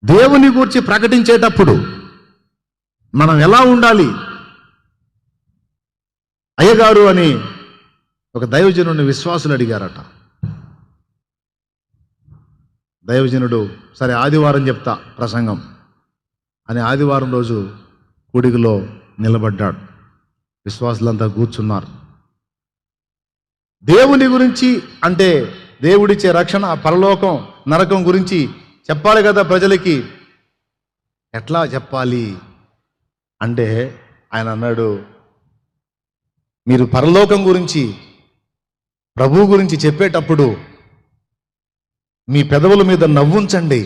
దేవుని గురించి ప్రకటించేటప్పుడు మనం ఎలా ఉండాలి? అయ్యగారు అని ఒక దైవజనుడిని విశ్వాసులు అడిగారట. దైవజనుడు సరే ఆదివారం చెప్తా ప్రసంగం అని ఆదివారం రోజు కూడికలో నిలబడ్డాడు. విశ్వాసులంతా కూర్చున్నారు. దేవుని గురించి అంటే దేవుడిచ్చే రక్షణ, పరలోకం, నరకం గురించి చెప్పాలి కదా ప్రజలకి. ఎట్లా చెప్పాలి అంటే ఆయన అన్నాడు, మీరు పరలోకం గురించి, ప్రభువు గురించి చెప్పేటప్పుడు మీ పెదవుల మీద నవ్వుంచండి,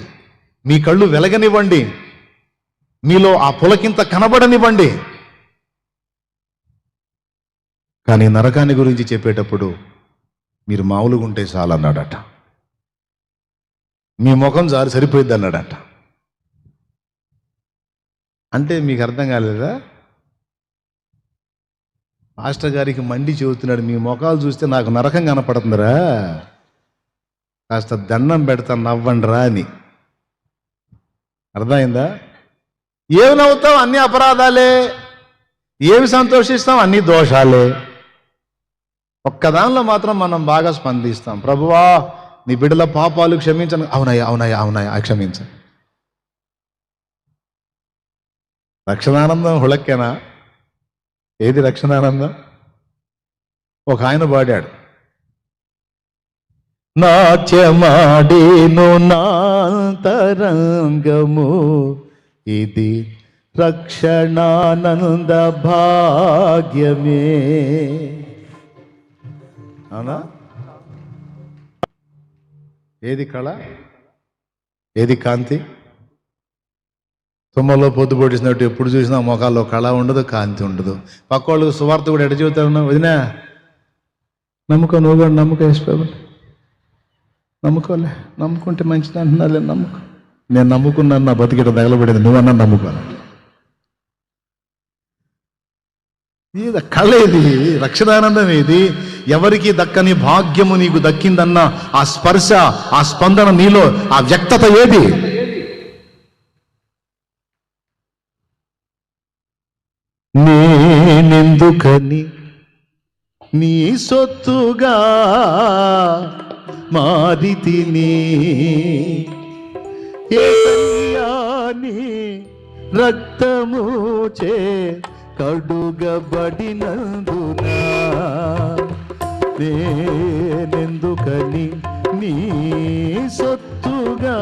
మీ కళ్ళు వెలగనివ్వండి, మీలో ఆ పులకింత కనబడనివ్వండి. కానీ నరకాన్ని గురించి చెప్పేటప్పుడు మీరు మామూలుగా ఉంటే చాలు అన్నాడట. మీ ముఖం జారి సరిపోయిద్ది అన్నాడట. అంటే మీకు అర్థం కాలేదా? మాస్టర్ గారికి మండి చెబుతున్నాడు, మీ ముఖాలు చూస్తే నాకు నరకం కనపడుతుందిరా, కాస్త దండం పెడతా నవ్వండిరా అని. అర్థమైందా? ఏమి నవ్వుతాం? అన్ని అపరాధాలే. ఏమి సంతోషిస్తాం? అన్ని దోషాలే. ఒక్కదానిలో మాత్రం మనం బాగా స్పందిస్తాం, ప్రభువా నీ బిడ్డల పాపాలు క్షమించను. అవునయ్యా అవునయ్యా అవునయ్యా క్షమించ. రక్షణానందం హుళక్కేనా? ఏది రక్షణానందం? ఒక ఆయన పాడాడు, నాట్యమాడేను నాంతరంగము, ఇది రక్షణానంద భాగ్యమే. అవునా? ఏది కళ, ఏది కాంతి? తుమ్మలో పొద్దు పొడిచినట్టు ఎప్పుడు చూసినా మొఖాల్లో కళ ఉండదు, కాంతి ఉండదు. పక్క వాళ్ళకి సువార్త కూడా ఎడ చెబుతాను, వదినా నమ్ముకో, నువ్వు కూడా నమ్ముకో, వేసిపోయి నమ్ముకోలే, నమ్ముకుంటే మంచిది అంటున్నాలే, నమ్ముకో. నేను నమ్ముకున్నాను, నా బతికిట తగలబడింది, నువ్వన్నా నమ్ముకోను. ఇది కళ, ఇది రక్షణానందం. ఇది ఎవరికి దక్కని భాగ్యము నీకు దక్కిందన్న ఆ స్పర్శ, ఆ స్పందన, నీలో ఆ వ్యక్తత ఏది? నేనెందుకని నీ సొత్తుగా మారితిని, నీ రక్తము చే కడుగబడినందునా, నేనెందుకని నీ సొత్తుగా